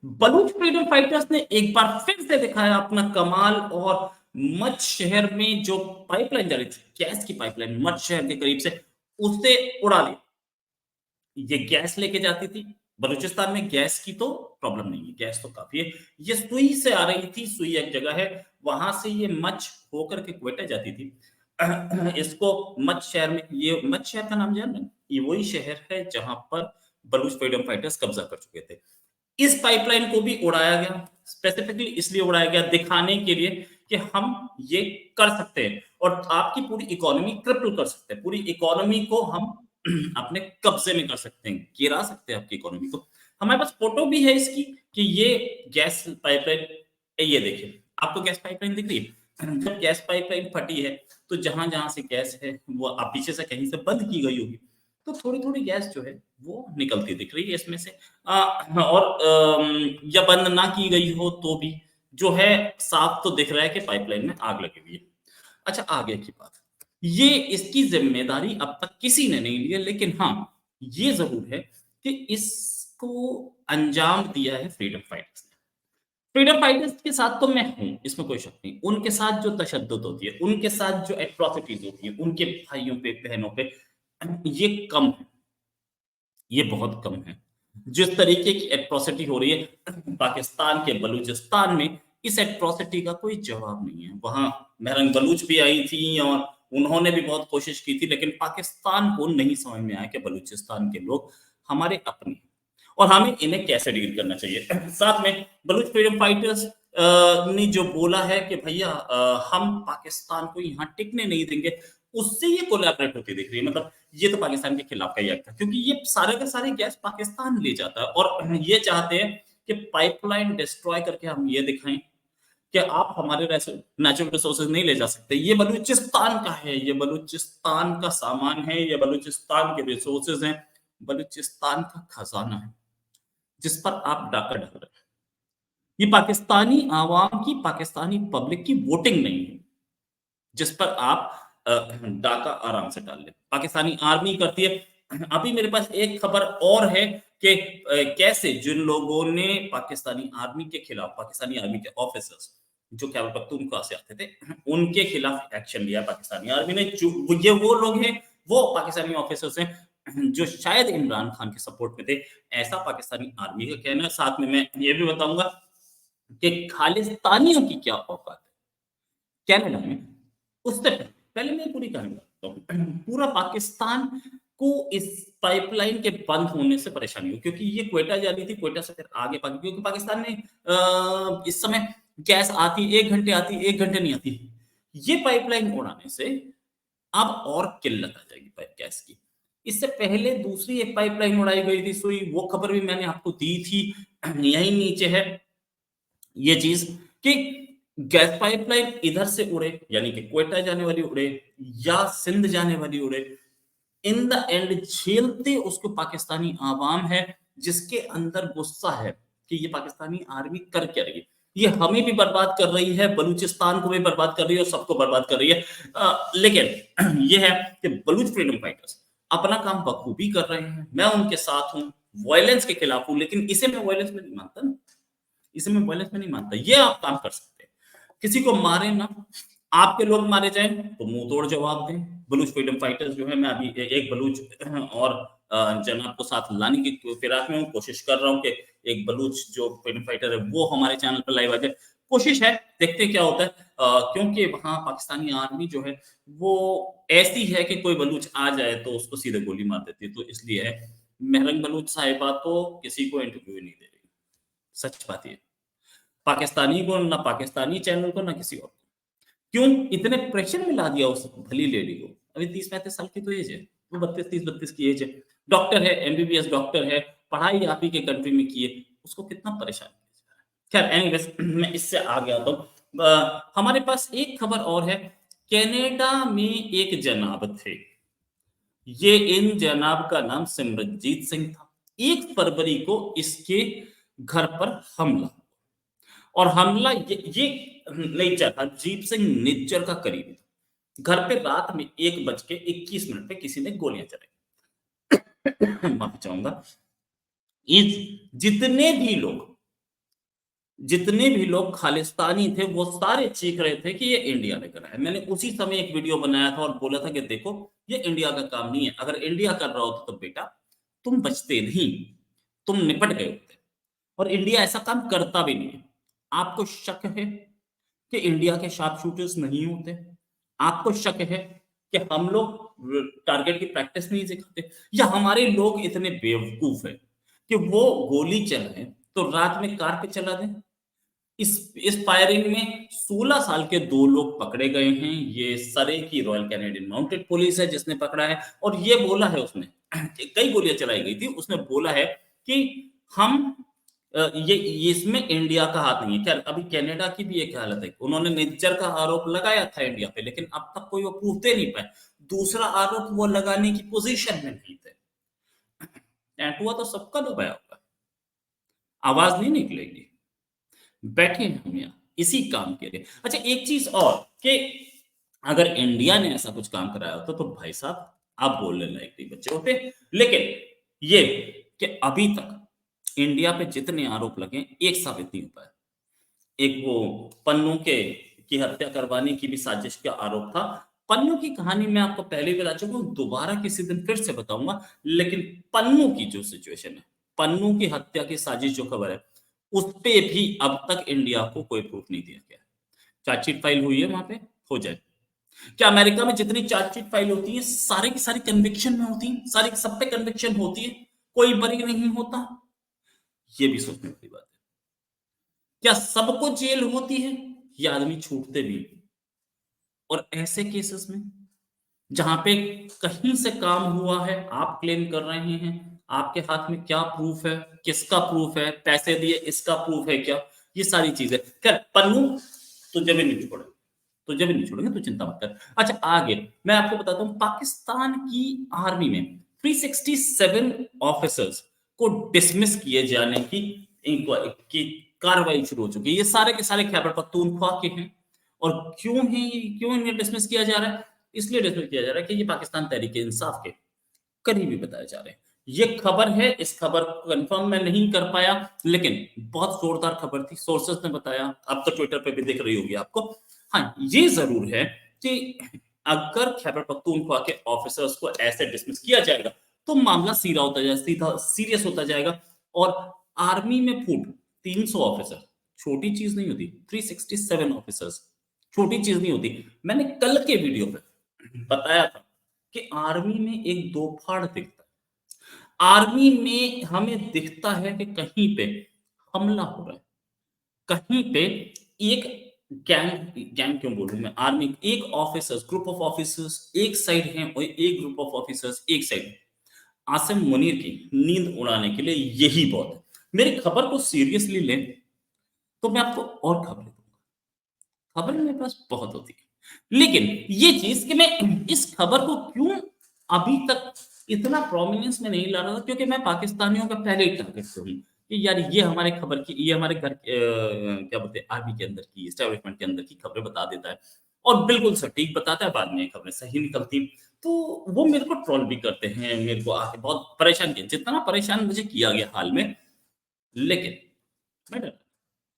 Baloch freedom fighters ने एक बार फिर से दिखाया अपना कमाल और मच शहर में जो पाइपलाइन जा रही थी, गैस की पाइपलाइन मच शहर के करीब से, उसे उड़ा दिया। ये गैस लेके जाती थी। बलूचिस्तान में गैस की तो प्रॉब्लम नहीं है, गैस तो काफ़ी है। ये सुई से आ रही थी, सुई एक जगह है, वहाँ से ये मच होकर के क्वेटा जाती थी। इसको मच शहर में, ये मच शहर का नाम जान रहे हैं? ये वही शहर है जहाँ पर बलूच फ्रीडम फाइटर्स कब्ज़ा कर चुके थे। इस पाइपलाइन को भी उड़ाया गया, स्पेसिफिकली इसलिए उड़ाया गया दिखाने के लिए कि हम ये कर सकते हैं और आपकी पूरी इकोनॉमी क्रिपल कर सकते हैं। पूरी इकोनॉमी को हम अपने कब्जे में कर सकते हैं, गिरा सकते हैं आपकी इकोनॉमी को। हमारे पास फोटो भी है इसकी कि ये गैस पाइपलाइन, ये देखिए, आपको गैस पाइपलाइन दिख रही है? जब गैस पाइपलाइन फटी है, तो जहाँ-जहाँ से गैस है, वो पीछे से कहीं से बंद की गई होगी, तो थोड़ी-थोड़ी गैस जो है, वो निकलती दिख रही है इसमें से। और या बंद ना की गई हो तो भी जो है साफ तो दिख रहा है कि पाइपलाइन में आग लगी हुई है। अच्छा, आगे की बात, ये इसकी ज़िम्मेदारी अब तक किसी ने नहीं ली है, लेकिन हाँ, ये ज़रूर है कि इसको अंजाम दिया है फ्रीडम फाइटर्स ने। फ्रीडम फाइटर्स के साथ तो मैं हूँ, इसमें कोई शक नहीं। उनके साथ जो तशद्दुद होती है, उनके साथ जो एट्रोसिटीज़ होती हैं, उनके भाइयों पे, बहनों पे, ये कम है। ये बहुत कम है। जिस तरीके की एट्रोसिटी हो रही है पाकिस्तान के बलूचिस्तान में, इस एट्रोसिटी का कोई जवाब नहीं है। वहाँ महरंग बलूच भी आई थी और उन्होंने भी बहुत कोशिश की थी, लेकिन पाकिस्तान को नहीं समझ में आया कि बलूचिस्तान के लोग हमारे अपने हैं और हमें इन्हें कैसे डील करना चाहिए। साथ में बलूच फ्रीडम फाइटर्स ने जो बोला है कि भैया हम पाकिस्तान को यहाँ टिकने नहीं देंगे, उससे ये कोलैबोरेट होती दिख रही है। मतलब ये तो पाकिस्तान के खिलाफ का ही एक्ट था, क्योंकि ये सारे के सारे गैस पाकिस्तान ले जाता है और ये चाहते हैं कि पाइपलाइन डिस्ट्रॉय करके हम ये दिखाएं कि आप हमारे नेचुरल रिसोर्सेज नहीं ले जा सकते। ये बलूचिस्तान का है, ये बलूचिस्तान का सामान है, ये बलूचिस्तान के रिसोर्सेज हैं, बलूचिस्तान का खजाना है, जिस पर आप डाका डाल रहे हैं। ये पाकिस्तानी आवाम की, पाकिस्तानी पब्लिक की वोटिंग नहीं है, जिस पर आप डाका आराम से डाल लें। पाकिस्तानी आर्मी करती है। अभी मेरे पास एक खबर और है कि कैसे जिन लोगों ने पाकिस्तानी आर्मी के खिलाफ, पाकिस्तानी आर्मी के ऑफिसर्स जो खैबर पख्तूनख्वा से आते थे, उनके खिलाफ एक्शन लिया पाकिस्तानी आर्मी ने। ये वो लोग हैं, वो पाकिस्तानी ऑफिसर्स हैं जो शायद इमरान खान के सपोर्ट में थे, ऐसा पाकिस्तानी आर्मी का कहना है। साथ में मैं ये भी बताऊंगा कि खालिस्तानियों की क्या औकात है कनाडा में। उससे पहले मैं पूरी कहानी बताता हूँ। पूरा पाकिस्तान को इस पाइपलाइन के बंद होने से परेशानी हुई, क्योंकि ये क्वेटा जा रही थी, क्वेटा से फिर आगे क्योंकि पाकिस्तान में इस समय गैस आती 1 घंटे आती, 1 घंटे नहीं आती। ये पाइपलाइन उड़ाने से अब और किल्लत आ जाएगी पाइप गैस की। इससे पहले दूसरी एक पाइपलाइन उड़ाई गई थी सुई, वो खबर भी मैंने आपको दी थी, यहीं नीचे है ये चीज कि गैस पाइपलाइन इधर से उड़े, यानी कि क्वेटा जाने वाली उड़े या सिंध जाने वाली उड़े, इन द एंड झेलते उसको पाकिस्तानी आवाम है, जिसके अंदर गुस्सा है कि ये पाकिस्तानी आर्मी कर क्या रही है। ये हमें भी बर्बाद कर रही है, बलूचिस्तान को भी बर्बाद कर रही है और सबको बर्बाद कर रही है। लेकिन ये है कि बलूच फ्रीडम फाइटर्स अपना काम बखूबी कर रहे हैं, मैं उनके साथ हूँ, वायलेंस के खिलाफ हूँ, लेकिन इसे मैं वायलेंस में नहीं मानता ना, इसे मैं वायलेंस में नहीं मानता। ये आप काम कर सकते हैं, किसी को मारे ना, आपके लोग मारे जाएं तो मुंह तोड़ जवाब दें। बलूच फ्रीडम फाइटर्स जो है, मैं अभी एक बलूच और जनाब को साथ लाने की फिराक में हूँ, कोशिश कर रहा हूँ कि एक बलूच जो फ्रीडम फाइटर है वो हमारे चैनल पर लाइव आ जाए। कोशिश है, देखते हैं क्या होता है। क्योंकि वहाँ पाकिस्तानी आर्मी जो है वो ऐसी है कि कोई बलूच आ जाए तो उसको सीधे गोली मार देती है, तो इसलिए है। महरंग बलूच साहिबा तो किसी को इंटरव्यू नहीं दे रही, सच बात ये। पाकिस्तानी को ना, पाकिस्तानी चैनल को ना किसी और को। क्यों इतने प्रेशर में ला दिया उस भली लेडी को? अभी 30-35 साल की तो एज है, वो 32-30-32 की एज है, डॉक्टर है, एमबीबीएस डॉक्टर है, पढ़ाई आप ही के कंट्री में की है, उसको कितना परेशान किया जा रहा है। खैर एनीवेज, मैं इससे आगे आता हूँ। हमारे पास एक खबर और है, कनाडा में एक जनाब थे, ये इन जनाब का नाम सिमरनजीत सिंह था। 1 फरवरी को इसके घर पर हमला, और हमला ये नेचर अजीब सिंह नेचर का करीबी था। घर पे रात में 1 बज के 21 मिनट पे किसी ने गोलियां चलाई। माफी चाहूंगा। इस जितने भी लोग जितने भी लोग खालिस्तानी थे वो सारे चीख रहे थे कि ये इंडिया ने करा है। मैंने उसी समय एक वीडियो बनाया था और बोला था कि देखो ये इंडिया का काम नहीं है। अगर इंडिया कर रहा होता तो बेटा तुम बचते नहीं, तुम निपट गए होते। और इंडिया ऐसा काम करता भी नहीं है। आपको शक है कि इंडिया के शार्प शूटर्स नहीं होते? आपको शक है कि हम लोग टारगेट की प्रैक्टिस नहीं सिखाते, या हमारे लोग इतने बेवकूफ हैं कि वो गोली चलाएं तो रात में कार पे चला दें? इस फायरिंग में 16 साल के 2 लोग पकड़े गए हैं। ये सरे की रॉयल कैनेडियन माउंटेड पुलिस है जिसने पकड़ा है, और ये बोला है उसने कई गोलियां चलाई गई थी, उसने बोला है कि हम ये इसमें इंडिया का हाथ नहीं है। खैर अभी कनाडा की भी एक हालत है, उन्होंने निज्जर का आरोप लगाया था इंडिया पे, लेकिन अब तक कोई वो प्रूफ दे नहीं पाए। दूसरा आरोप वो लगाने की पोजीशन में नहीं थे। टैटुआ तो सबका दबाया होगा, आवाज नहीं निकलेगी। बैठे हैं हम यहाँ इसी काम के लिए। अच्छा एक चीज और कि अगर इंडिया ने ऐसा कुछ काम कराया होता तो भाई साहब आप बोलने लायक नहीं बच्चे होते। लेकिन ये कि अभी तक इंडिया पे जितने आरोप लगे एक साबित नहीं हो पाया। एक वो पन्नू के की हत्या करवाने की भी साजिश का आरोप था। पन्नू की कहानी मैं आपको पहले भी बता चुका हूँ, दोबारा किसी दिन फिर से बताऊंगा। लेकिन पन्नू की जो सिचुएशन है, पन्नू की हत्या की साजिश जो खबर है, उस पे भी अब तक इंडिया को कोई प्रूफ नहीं दिया गया। चार्जशीट फाइल हुई है वहां पे, हो जाए। क्या अमेरिका में जितनी चार्जशीट फाइल होती है सारी की सारी कन्विक्शन में होती है? सारी सब पे कन्विक्शन होती है, कोई बरी नहीं होता? ये भी सोचने वाली बात है। क्या सबको जेल होती है? ये आदमी छूटते भी हैं। और ऐसे केसेस में जहां पे कहीं से काम हुआ है, आप क्लेम कर रहे हैं, आपके हाथ में क्या प्रूफ है, किसका प्रूफ है, पैसे दिए इसका प्रूफ है क्या? ये सारी चीजें। खैर पन्नू तुझे भी नहीं छोड़े, तुझे भी नहीं छोड़ेंगे, तू चिंता मत कर। अच्छा आगे मैं आपको बताता हूँ, पाकिस्तान की आर्मी में 367 ऑफिसर्स को डिसमिस किए जाने की इंक्वायरी की कार्रवाई शुरू हो चुकी है। ये सारे के सारे खैबर पख्तूनख्वा के हैं। और क्यों इन्हें डिसमिस किया जा रहा है? इसलिए डिसमिस किया जा रहा है कि ये पाकिस्तान तहरीक इंसाफ के करीबी बताए जा रहे हैं। ये खबर है, इस खबर को कंफर्म मैं नहीं कर पाया, लेकिन बहुत जोरदार खबर थी, सोर्सेस ने बताया। अब तो ट्विटर पे भी दिख रही होगी आपको। हाँ ये जरूर है कि अगर खैबर पख्तूनख्वा के ऑफिसर्स को ऐसे डिसमिस किया जाएगा तो मामला सीधा होता जाएगा, सीधा सीरियस होता जाएगा। और आर्मी में फूट 300 ऑफिसर छोटी चीज नहीं होती, 367 ऑफिसर्स छोटी चीज नहीं होती। मैंने कल के वीडियो पे बताया था कि आर्मी में एक दो फाड़ दिखता है। आर्मी में हमें दिखता है कि कहीं पे हमला हो रहा है, कहीं पे एक गैंग गैंग क्यों बोलूं मैं, आर्मी एक ऑफिसर्स ग्रुप ऑफ ऑफिसर्स एक साइड है और एक ग्रुप ऑफ ऑफिसर्स एक साइड है। आसिम मुनीर की नींद उड़ाने के लिए यही बहुत है। मेरी खबर को सीरियसली लें तो मैं आपको और खबरें दूंगा, खबरें मेरे पास बहुत होती है। लेकिन ये चीज कि मैं इस खबर को क्यों अभी तक इतना प्रोमिनेंस में नहीं ला रहा था, क्योंकि मैं पाकिस्तानियों का पहले ही टारगेट हूँ कि यार ये हमारे खबर की, ये हमारे घर क्या बोलते हैं आर्मी के अंदर की एस्टेब्लिशमेंट के अंदर की खबरें बता देता है और बिल्कुल सटीक बताता है, बाद में ये खबरें सही निकलती। तो वो मेरे को ट्रोल भी करते हैं, मेरे को आके बहुत परेशान किया, जितना परेशान मुझे किया गया हाल में। लेकिन मैं डरता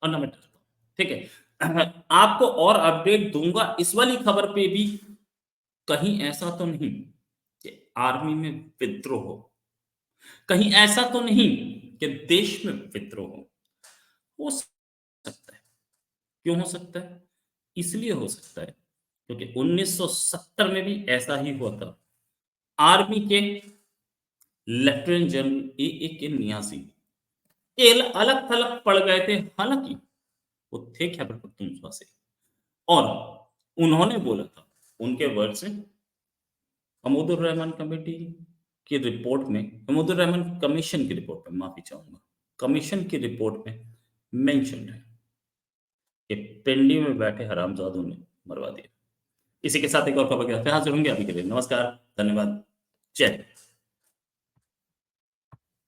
और ना मैं डरता हूँ, ठीक है। आपको और अपडेट दूंगा इस वाली खबर पे भी। कहीं ऐसा तो नहीं कि आर्मी में विद्रोह हो, कहीं ऐसा तो नहीं कि देश में विद्रोह हो सकता है। क्यों हो सकता है? इसलिए हो सकता है क्योंकि 1970 में भी ऐसा ही हुआ था। आर्मी के लेफ्टिनेंट जनरल ए के नियाजी ये अलग थलग पड़ गए थे, हालांकि वो थे खैबर पख्तूनख्वा से। और उन्होंने बोला था, उनके वर्ड से, हमीदुर रहमान कमेटी की रिपोर्ट में, हमीदुर रहमान कमीशन की रिपोर्ट में, माफी चाहूंगा, कमीशन की रिपोर्ट में मेंशन है कि पिंडी में बैठे हरामजादों ने मरवा दिया। इसी के साथ एक और खबर के साथ फिर हाजिर होंगे। अभी के लिए नमस्कार, धन्यवाद, जय हिंद।